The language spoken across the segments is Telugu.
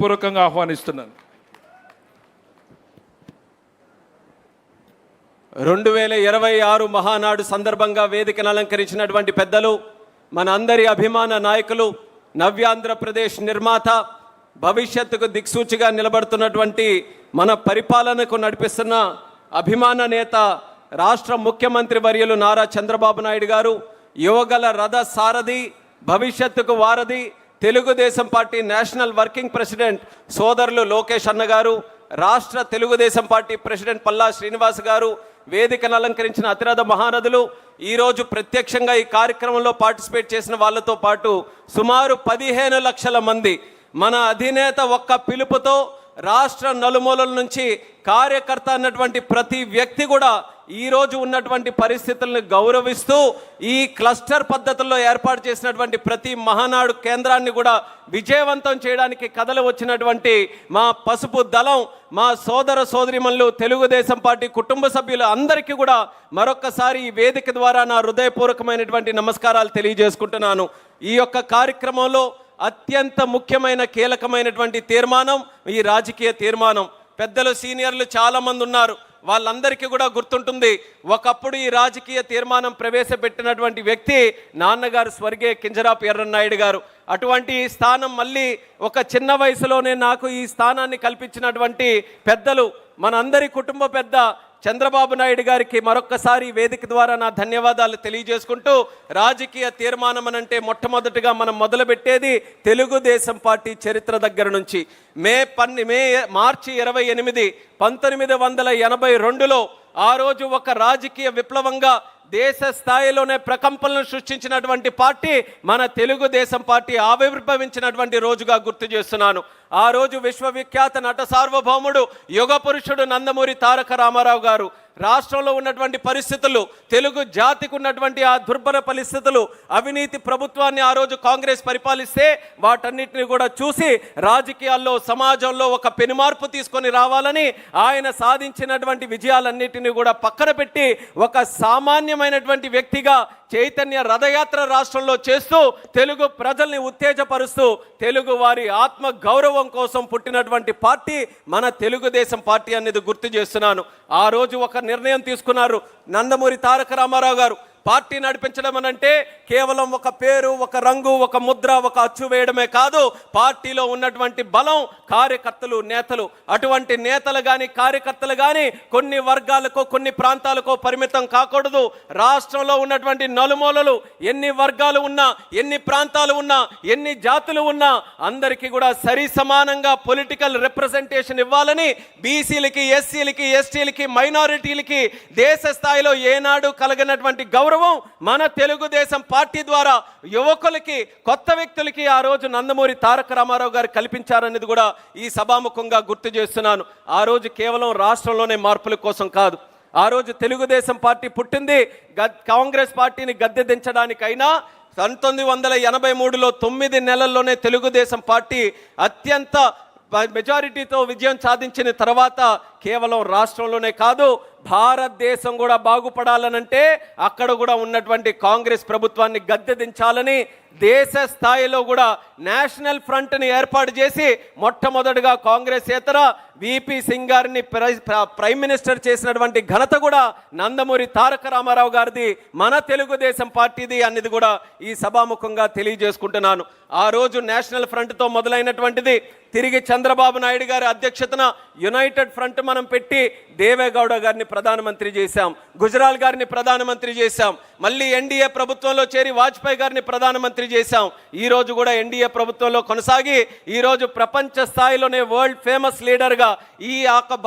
పూర్వకంగా ఆహ్వానిస్తున్నాను. 2026 మహానాడు సందర్భంగా వేదికను అలంకరించినటువంటి పెద్దలు, మన అందరి అభిమాన నాయకులు, నవ్యాంధ్రప్రదేశ్ నిర్మాత, భవిష్యత్తుకు దిక్సూచిగా నిలబడుతున్నటువంటి మన పరిపాలనకు నడిపిస్తున్న అభిమాన నేత, రాష్ట్ర ముఖ్యమంత్రి వర్యులు నారా చంద్రబాబు నాయుడు గారు, యువగల రథ సారథి, భవిష్యత్తుకు వారధి, Telugu Desam party national working president సోదరులు లోకేష్ అన్న గారు, రాష్ట్ర తెలుగుదేశం పార్టీ ప్రెసిడెంట్ పల్లా శ్రీనివాస్ గారు, వేదికను అలంకరించిన అతిరథ మహారథులు, ఈరోజు ప్రత్యక్షంగా ఈ కార్యక్రమంలో పార్టిసిపేట్ చేసిన వాళ్ళతో పాటు సుమారు 15 లక్షల మంది మన అధినేత ఒక్క పిలుపుతో రాష్ట్ర నలుమూలల నుంచి కార్యకర్త అన్నటువంటి ప్రతి వ్యక్తి కూడా ఈరోజు ఉన్నటువంటి పరిస్థితులను గౌరవిస్తూ ఈ క్లస్టర్ పద్ధతుల్లో ఏర్పాటు చేసినటువంటి ప్రతి మహానాడు కేంద్రాన్ని కూడా విజయవంతం చేయడానికి కథలు వచ్చినటువంటి మా పసుపు దళం, మా సోదర సోదరిమణులు, తెలుగుదేశం పార్టీ కుటుంబ సభ్యులు అందరికీ కూడా మరొక్కసారి ఈ వేదిక ద్వారా నా హృదయపూర్వకమైనటువంటి నమస్కారాలు తెలియజేసుకుంటున్నాను. ఈ యొక్క కార్యక్రమంలో అత్యంత ముఖ్యమైన కీలకమైనటువంటి తీర్మానం ఈ రాజకీయ తీర్మానం. పెద్దలు సీనియర్లు చాలామంది ఉన్నారు, వాళ్ళందరికీ కూడా గుర్తుంటుంది, ఒకప్పుడు ఈ రాజకీయ తీర్మానం ప్రవేశపెట్టినటువంటి వ్యక్తి నాన్నగారు స్వర్గీయ కింజరాపు ఎర్రన్నాయుడు గారు. అటువంటి స్థానం మళ్ళీ ఒక చిన్న వయసులోనే నాకు ఈ స్థానాన్ని కల్పించినటువంటి పెద్దలు, మనందరి కుటుంబ పెద్ద చంద్రబాబు నాయుడు గారికి మరొక్కసారి వేదిక ద్వారా నా ధన్యవాదాలు తెలియజేసుకుంటూ, రాజకీయ తీర్మానం అనంటే మొట్టమొదటిగా మనం మొదలుపెట్టేది తెలుగుదేశం పార్టీ చరిత్ర దగ్గర నుంచి. మార్చి 28, 1982లో ఆ రోజు ఒక రాజకీయ విప్లవంగా దేశ స్థాయిలోనే ప్రకంపనలు సృష్టించినటువంటి పార్టీ మన తెలుగుదేశం పార్టీ ఆవిర్భవించినటువంటి రోజుగా గుర్తు చేస్తున్నాను. ఆ రోజు విశ్వవిఖ్యాత నట సార్వభౌముడు, యుగ పురుషుడు నందమూరి తారక రామారావు గారు రాష్ట్రంలో ఉన్నటువంటి పరిస్థితులు, తెలుగు జాతికి ఉన్నటువంటి ఆ దుర్భర పరిస్థితులు, అవినీతి ప్రభుత్వాన్ని ఆ రోజు కాంగ్రెస్ పరిపాలిస్తే వాటన్నిటిని కూడా చూసి రాజకీయాల్లో, సమాజంలో ఒక పెనుమార్పు తీసుకొని రావాలని ఆయన సాధించినటువంటి విజయాలన్నిటిని కూడా పక్కన పెట్టి ఒక సామాన్యమైనటువంటి వ్యక్తిగా చైతన్య రథయాత్ర రాష్ట్రంలో చేస్తూ తెలుగు ప్రజల్ని ఉత్తేజపరుస్తూ తెలుగు వారి ఆత్మ గౌరవం కోసం పుట్టినటువంటి పార్టీ మన తెలుగుదేశం పార్టీ అనేది గుర్తు చేస్తున్నాను. ఆ రోజు ఒక నిర్ణయం తీసుకున్నారు నందమూరి తారక రామారావు గారు. పార్టీ నడిపించడం అనంటే కేవలం ఒక పేరు, ఒక రంగు, ఒక ముద్ర, ఒక అచ్చు వేయడమే కాదు, పార్టీలో ఉన్నటువంటి బలం కార్యకర్తలు, నేతలు. అటువంటి నేతలు కానీ కార్యకర్తలు కానీ కొన్ని వర్గాలకో కొన్ని ప్రాంతాలకో పరిమితం కాకూడదు. రాష్ట్రంలో ఉన్నటువంటి నలుమూలలు ఎన్ని వర్గాలు ఉన్నా, ఎన్ని ప్రాంతాలు ఉన్నా, ఎన్ని జాతులు ఉన్నా అందరికీ కూడా సరి సమానంగా పొలిటికల్ రిప్రజెంటేషన్ ఇవ్వాలని బీసీలకి, ఎస్సీలకి, ఎస్టీలకి, మైనారిటీలకి దేశ స్థాయిలో ఏనాడు కలగనటువంటి గౌరవం మన తెలుగుదేశం పార్టీ ద్వారా యువకులకి, కొత్త వ్యక్తులకి ఆ రోజు నందమూరి తారక రామారావు గారు కల్పించారనేది కూడా ఈ సభాముఖంగా గుర్తు చేస్తున్నాను. ఆ రోజు కేవలం రాష్ట్రంలోనే మార్పుల కోసం కాదు, ఆ రోజు తెలుగుదేశం పార్టీ పుట్టింది కాంగ్రెస్ పార్టీని గద్దె దించడానికైనా 1983లో 9 నెలల్లోనే తెలుగుదేశం పార్టీ అత్యంత మెజారిటీతో విజయం సాధించిన తర్వాత కేవలం రాష్ట్రంలోనే కాదు, భారతదేశం కూడా బాగుపడాలనంటే అక్కడ కూడా ఉన్నటువంటి కాంగ్రెస్ ప్రభుత్వాన్ని గద్దె దించాలని దేశ స్థాయిలో కూడా నేషనల్ ఫ్రంట్ని ఏర్పాటు చేసి మొట్టమొదటిగా కాంగ్రెసేతర విపి సింగ్ గారిని ప్రైమ్ మినిస్టర్ చేసినటువంటి ఘనత కూడా నందమూరి తారక రామారావు గారిది, మన తెలుగుదేశం పార్టీది అనేది కూడా ఈ సభాముఖంగా తెలియజేసుకుంటున్నాను. ఆ రోజు నేషనల్ ఫ్రంట్తో మొదలైనటువంటిది తిరిగి చంద్రబాబు నాయుడు గారి అధ్యక్షతన యునైటెడ్ ఫ్రంట్ మనం పెట్టి దేవేగౌడ గారిని ప్రధానమంత్రి చేశాం, గుజరాల్ గారిని ప్రధానమంత్రి చేశాం, మళ్ళీ ఎన్డీఏ ప్రభుత్వంలో చేరి వాజ్పేయి గారిని ప్రధానమంత్రి చేశాం. ఈరోజు కూడా ఎన్డీఏ ప్రభుత్వంలో కొనసాగి ఈరోజు ప్రపంచ స్థాయిలోనే వరల్డ్ ఫేమస్ లీడర్గా ఈ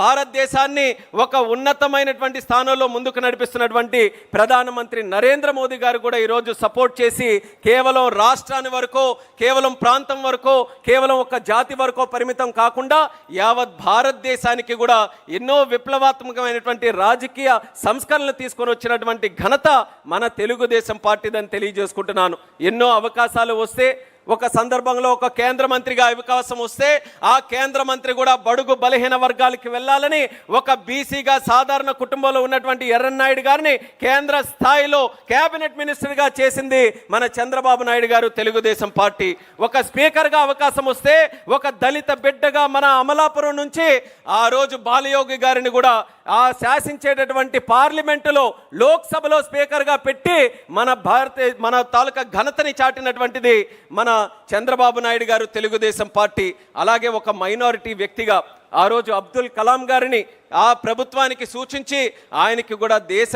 భారతదేశాన్ని ఒక ఉన్నతమైనటువంటి స్థానంలో ముందుకు నడిపిస్తున్నటువంటి ప్రధానమంత్రి నరేంద్ర మోదీ గారు కూడా ఈరోజు సపోర్ట్ చేసి కేవలం రాష్ట్రాన్ని వరకు, కేవలం ప్రాంతం వరకు, కేవలం ఒక జాతి వరకు పరిమితం కాకుండా యావత్ భారతదేశానికి కూడా ఎన్నో విప్లవాత్మకమైనటువంటి రాజకీయ సంస్కరణలు తీసుకొని వచ్చినటువంటి ఘనత మన తెలుగుదేశం పార్టీదని తెలియజేసుకుంటున్నాను. ఎన్నో అవకాశాలు వస్తే ఒక సందర్భంలో ఒక కేంద్ర మంత్రిగా అవకాశం వస్తే ఆ కేంద్ర మంత్రి కూడా బడుగు బలహీన వర్గాలకి వెళ్ళాలని ఒక బీసీగా సాధారణ కుటుంబంలో ఉన్నటువంటి ఎర్రన్నాయుడు గారిని కేంద్ర స్థాయిలో కేబినెట్ మినిస్టర్గా చేసింది మన చంద్రబాబు నాయుడు గారు, తెలుగుదేశం పార్టీ. ఒక స్పీకర్గా అవకాశం వస్తే ఒక దళిత బిడ్డగా మన అమలాపురం నుంచి ఆ రోజు బాలయోగి గారిని కూడా ఆ శాసించేటటువంటి పార్లమెంటులో లోక్సభలో స్పీకర్గా పెట్టి మన తాలూకా ఘనతని చాటినటువంటిది మన చంద్రబాబు నాయుడు గారు, తెలుగుదేశం పార్టీ. అలాగే ఒక మైనారిటీ వ్యక్తిగా ఆ రోజు అబ్దుల్ కలాం గారిని ఆ ప్రభుత్వానికి సూచించి ఆయనకి కూడా దేశ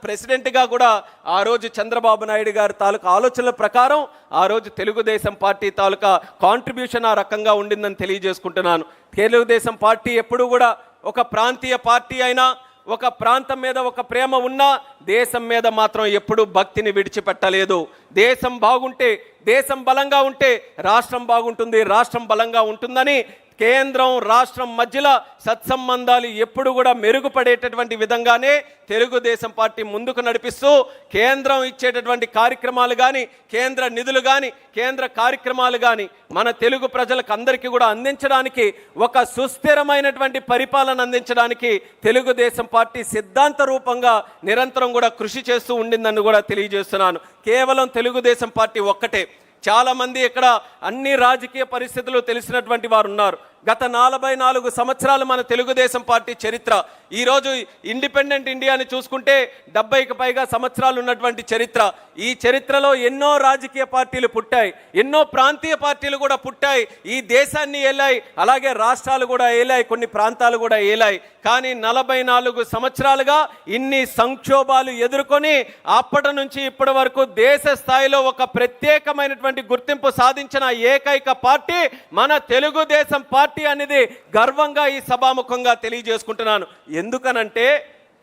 ప్రెసిడెంట్గా కూడా ఆ రోజు చంద్రబాబు నాయుడు గారి తాలూకా ఆలోచనల ప్రకారం ఆ రోజు తెలుగుదేశం పార్టీ తాలూకా కాంట్రిబ్యూషన్ ఆ రకంగా ఉండిందని తెలియజేసుకుంటున్నాను. తెలుగుదేశం పార్టీ ఎప్పుడు కూడా ఒక ప్రాంతీయ పార్టీ అయినా, ఒక ప్రాంతం మీద ఒక ప్రేమ ఉన్నా దేశం మీద మాత్రం ఎప్పుడూ భక్తిని విడిచిపెట్టలేదు. దేశం బాగుంటే, దేశం బలంగా ఉంటే రాష్ట్రం బాగుంటుంది, రాష్ట్రం బలంగా ఉంటుందని కేంద్రం రాష్ట్రం మధ్యలో సత్సంబంధాలు ఎప్పుడు కూడా మెరుగుపడేటటువంటి విధంగానే తెలుగుదేశం పార్టీ ముందుకు నడిపిస్తూ కేంద్రం ఇచ్చేటటువంటి కార్యక్రమాలు కానీ, కేంద్ర నిధులు కానీ, కేంద్ర కార్యక్రమాలు కానీ మన తెలుగు ప్రజలకు అందరికీ కూడా అందించడానికి, ఒక సుస్థిరమైనటువంటి పరిపాలన అందించడానికి తెలుగుదేశం పార్టీ సిద్ధాంత రూపంగా నిరంతరం కూడా కృషి చేస్తూ ఉండిందని కూడా తెలియజేస్తున్నాను. కేవలం తెలుగుదేశం పార్టీ ఒక్కటే. చాలామంది ఇక్కడ అన్ని రాజకీయ పరిస్థితులు తెలిసినటువంటి వారు ఉన్నారు. గత 44 సంవత్సరాలు మన తెలుగుదేశం పార్టీ చరిత్ర. ఈరోజు ఇండిపెండెంట్ ఇండియాని చూసుకుంటే 70కి పైగా సంవత్సరాలు ఉన్నటువంటి చరిత్ర. ఈ చరిత్రలో ఎన్నో రాజకీయ పార్టీలు పుట్టాయి, ఎన్నో ప్రాంతీయ పార్టీలు కూడా పుట్టాయి. ఈ దేశాన్ని ఏలాయి, అలాగే రాష్ట్రాలు కూడా ఏలాయి, కొన్ని ప్రాంతాలు కూడా ఏలాయి. కానీ 44 సంవత్సరాలుగా ఇన్ని సంక్షోభాలు ఎదుర్కొని అప్పటి నుంచి ఇప్పటి వరకు దేశ స్థాయిలో ఒక ప్రత్యేకమైనటువంటి గుర్తింపు సాధించిన ఏకైక పార్టీ మన తెలుగుదేశం పార్టీ అనేది గర్వంగా ఈ సభాముఖంగా తెలియజేసుకుంటున్నాను. ఎందుకనంటే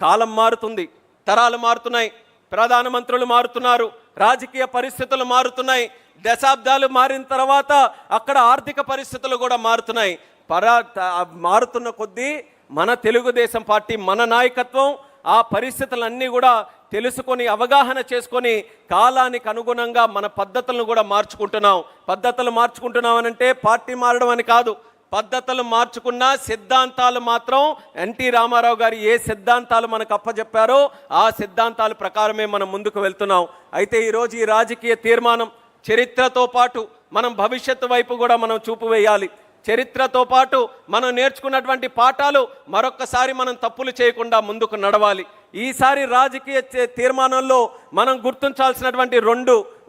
కాలం మారుతుంది, తరాలు మారుతున్నాయి, ప్రధానమంత్రులు మారుతున్నారు, రాజకీయ పరిస్థితులు మారుతున్నాయి, దశాబ్దాలు మారిన తర్వాత అక్కడ ఆర్థిక పరిస్థితులు కూడా మారుతున్నాయి. మారుతున్న కొద్దీ మన తెలుగుదేశం పార్టీ, మన నాయకత్వం ఆ పరిస్థితులన్నీ కూడా తెలుసుకొని, అవగాహన చేసుకొని కాలానికి అనుగుణంగా మన పద్ధతులను కూడా మార్చుకుంటున్నాం. పద్ధతులు మార్చుకుంటున్నాం అనంటే పార్టీ మారడం అని కాదు. పద్ధతులు మార్చుకున్న సిద్ధాంతాలు మాత్రం ఎన్టీ రామారావు గారు ఏ సిద్ధాంతాలు మనకు అప్పచెప్పారో ఆ సిద్ధాంతాల ప్రకారమే మనం ముందుకు వెళ్తున్నాం. అయితే ఈరోజు ఈ రాజకీయ తీర్మానం చరిత్రతో పాటు మనం భవిష్యత్తు వైపు కూడా మనం చూపు వేయాలి. చరిత్రతో పాటు మనం నేర్చుకున్నటువంటి పాఠాలు మరొక్కసారి మనం తప్పులు చేయకుండా ముందుకు నడవాలి. ఈసారి రాజకీయ తీర్మానంలో మనం గుర్తించాల్సినటువంటి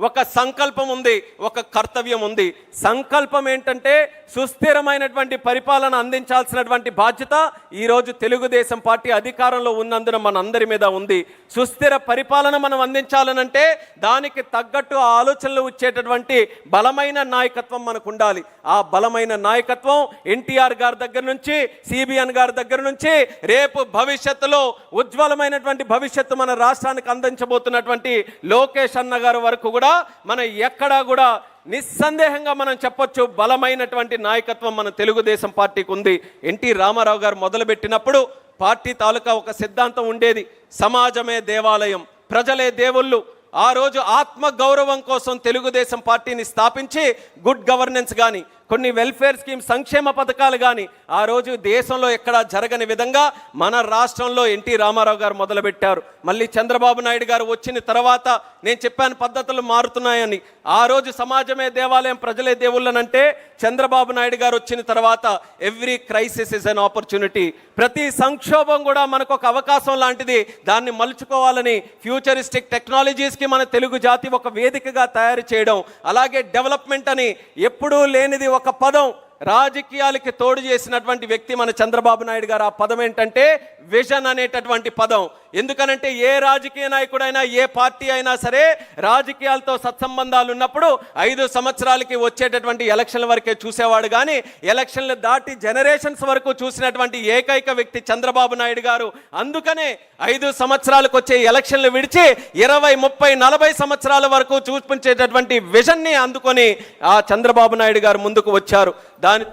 ఒక సంకల్పం ఉంది, ఒక కర్తవ్యం ఉంది. సంకల్పం ఏంటంటే సుస్థిరమైనటువంటి పరిపాలన అందించాల్సినటువంటి బాధ్యత ఈరోజు తెలుగుదేశం పార్టీ అధికారంలో ఉన్నందున మనందరి మీద ఉంది. సుస్థిర పరిపాలన మనం అందించాలనంటే దానికి తగ్గట్టు ఆ ఆలోచనలు వచ్చేటటువంటి బలమైన నాయకత్వం మనకు ఉండాలి. ఆ బలమైన నాయకత్వం ఎన్టీఆర్ గారి దగ్గర నుంచి, సిబిఎన్ గారి దగ్గర నుంచి రేపు భవిష్యత్తులో ఉజ్వలమైనటువంటి భవిష్యత్తు మన రాష్ట్రానికి అందించబోతున్నటువంటి లోకేష్ అన్న గారి వరకు కూడా మనం ఎక్కడా కూడా నిస్సందేహంగా మనం చెప్పొచ్చు, బలమైనటువంటి నాయకత్వం మన తెలుగుదేశం పార్టీకి ఉంది. ఎన్టీ రామారావు గారు మొదలుపెట్టినప్పుడు పార్టీ తాలూకా ఒక సిద్ధాంతం ఉండేది, సమాజమే దేవాలయం, ప్రజలే దేవుళ్ళు. ఆ రోజు ఆత్మ గౌరవం కోసం తెలుగుదేశం పార్టీని స్థాపించి గుడ్ గవర్నెన్స్ కానీ, కొన్ని వెల్ఫేర్ స్కీమ్ సంక్షేమ పథకాలు కానీ ఆ రోజు దేశంలో ఎక్కడా జరగని విధంగా మన రాష్ట్రంలో ఎన్టీ రామారావు గారు మొదలుపెట్టారు. మళ్ళీ చంద్రబాబు నాయుడు గారు వచ్చిన తర్వాత నేను చెప్పాను పద్ధతులు మారుతున్నాయని. ఆ రోజు సమాజమే దేవాలయం, ప్రజలే దేవుళ్ళనంటే చంద్రబాబు నాయుడు గారు వచ్చిన తర్వాత every crisis is an opportunity, ప్రతి సంక్షోభం కూడా మనకు ఒక అవకాశం లాంటిది. దాన్ని మలుచుకోవాలని ఫ్యూచరిస్టిక్ టెక్నాలజీస్కి మన తెలుగు జాతి ఒక వేదికగా తయారు చేయడం, అలాగే డెవలప్మెంట్ అని ఎప్పుడూ లేనిది ఒక పదం రాజకీయాలకి తోడు చేసినటువంటి వ్యక్తి మన చంద్రబాబు నాయుడు గారు. ఆ పదం ఏంటంటే విజన్ అనేటటువంటి పదం. ఎందుకనంటే ఏ రాజకీయ నాయకుడైనా, ఏ పార్టీ అయినా సరే రాజకీయాలతో సత్సంబంధాలు ఉన్నప్పుడు 5 సంవత్సరాలకి వచ్చేటటువంటి ఎలక్షన్ల వరకే చూసేవాడు, కానీ ఎలక్షన్లు దాటి జనరేషన్స్ వరకు చూసినటువంటి ఏకైక వ్యక్తి చంద్రబాబు నాయుడు గారు. అందుకనే 5 సంవత్సరాలకు వచ్చే ఎలక్షన్లు విడిచి 20, 30, 40 సంవత్సరాల వరకు చూపించేటటువంటి విజన్ని అందుకొని ఆ చంద్రబాబు నాయుడు గారు ముందుకు వచ్చారు. దాని